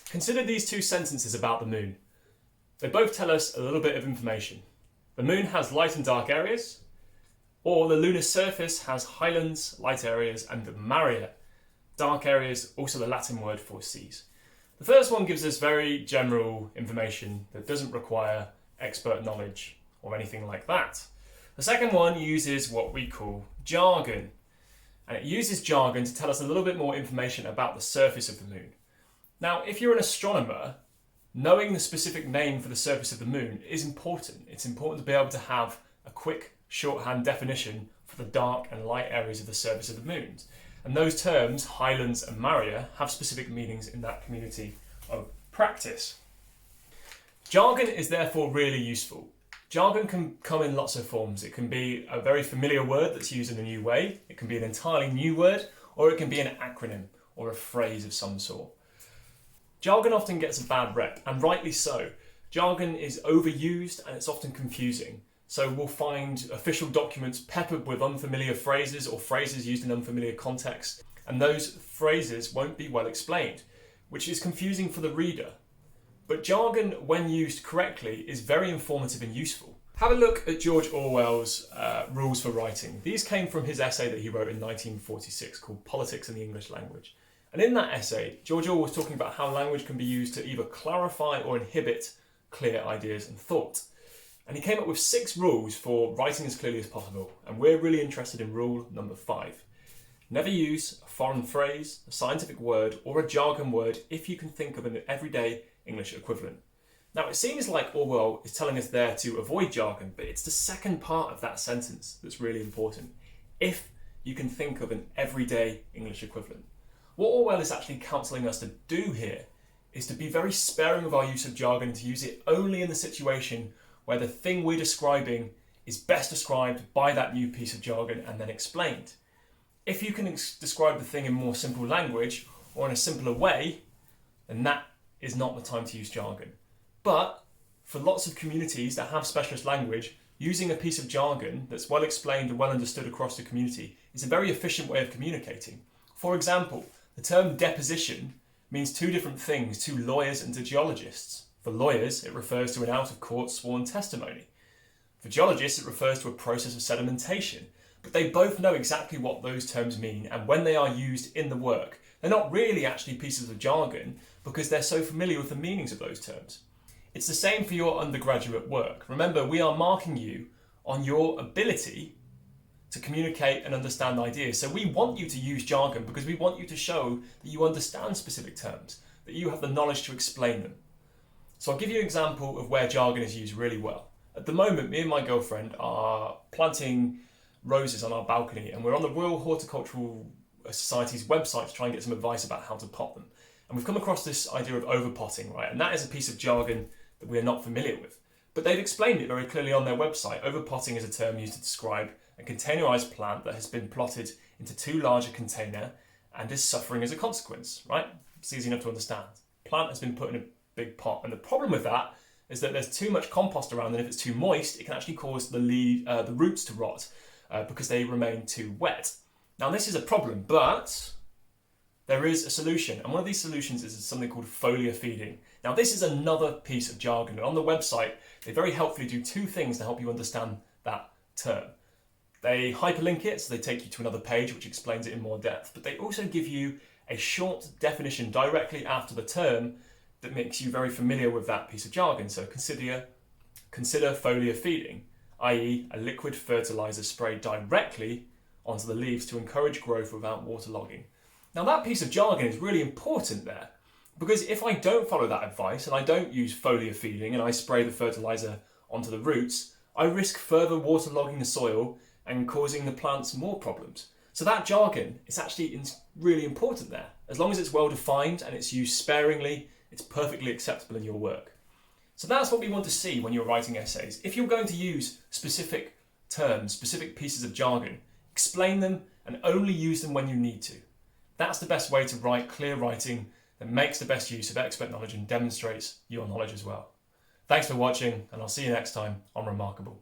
Consider these two sentences about the moon. They both tell us a little bit of information. The moon has light and dark areas, or the lunar surface has highlands, light areas, and maria, dark areas, also the Latin word for seas. The first one gives us very general information that doesn't require expert knowledge or anything like that. The second one uses what we call jargon, and it uses jargon to tell us a little bit more information about the surface of the moon. Now, if you're an astronomer, knowing the specific name for the surface of the moon is important. It's important to be able to have a quick shorthand definition for the dark and light areas of the surface of the moon. And those terms, highlands and maria, have specific meanings in that community of practice. Jargon is therefore really useful. Jargon can come in lots of forms. It can be a very familiar word that's used in a new way. It can be an entirely new word, or it can be an acronym or a phrase of some sort. Jargon often gets a bad rep, and rightly so. Jargon is overused and it's often confusing. So we'll find official documents peppered with unfamiliar phrases or phrases used in unfamiliar contexts, and those phrases won't be well explained, which is confusing for the reader. But jargon, when used correctly, is very informative and useful. Have a look at George Orwell's rules for writing. These came from his essay that he wrote in 1946 called Politics in the English Language. And in that essay, George Orwell was talking about how language can be used to either clarify or inhibit clear ideas and thought. And he came up with 6 rules for writing as clearly as possible. And we're really interested in rule number 5. Never use a foreign phrase, a scientific word, or a jargon word if you can think of an everyday English equivalent. Now, it seems like Orwell is telling us there to avoid jargon, but it's the second part of that sentence that's really important. If you can think of an everyday English equivalent. What Orwell is actually counselling us to do here is to be very sparing of our use of jargon, to use it only in the situation where the thing we're describing is best described by that new piece of jargon and then explained. If you can describe the thing in more simple language or in a simpler way, then that is not the time to use jargon. But for lots of communities that have specialist language, using a piece of jargon that's well explained and well understood across the community is a very efficient way of communicating. For example, the term deposition means 2 different things to lawyers and to geologists. For lawyers, it refers to an out-of-court sworn testimony. For geologists, it refers to a process of sedimentation. But they both know exactly what those terms mean, and when they are used in the work, they're not really actually pieces of jargon because they're so familiar with the meanings of those terms. It's the same for your undergraduate work. Remember, we are marking you on your ability to communicate and understand ideas. So we want you to use jargon because we want you to show that you understand specific terms, that you have the knowledge to explain them. So I'll give you an example of where jargon is used really well. At the moment, me and my girlfriend are planting roses on our balcony, and we're on the Royal Horticultural Society's website to try and get some advice about how to pot them. And we've come across this idea of overpotting, right? And that is a piece of jargon that we are not familiar with. But they've explained it very clearly on their website. Overpotting is a term used to describe a containerized plant that has been plotted into too large a container and is suffering as a consequence, right? It's easy enough to understand. Plant has been put in a big pot, and the problem with that is that there's too much compost around, and if it's too moist, it can actually cause the roots to rot because they remain too wet. Now, this is a problem, but there is a solution, and one of these solutions is something called foliar feeding. Now, this is another piece of jargon, and on the website, they very helpfully do 2 things to help you understand that term. They hyperlink it, so they take you to another page which explains it in more depth, but they also give you a short definition directly after the term that makes you very familiar with that piece of jargon. So consider foliar feeding, i.e. a liquid fertilizer sprayed directly onto the leaves to encourage growth without waterlogging. Now, that piece of jargon is really important there, because if I don't follow that advice and I don't use foliar feeding and I spray the fertilizer onto the roots, I risk further waterlogging the soil and causing the plants more problems. So that jargon is actually really important there. As long as it's well defined and it's used sparingly, it's perfectly acceptable in your work. So that's what we want to see when you're writing essays. If you're going to use specific terms, specific pieces of jargon, explain them and only use them when you need to. That's the best way to write clear writing that makes the best use of expert knowledge and demonstrates your knowledge as well. Thanks for watching, and I'll see you next time on Remarkable.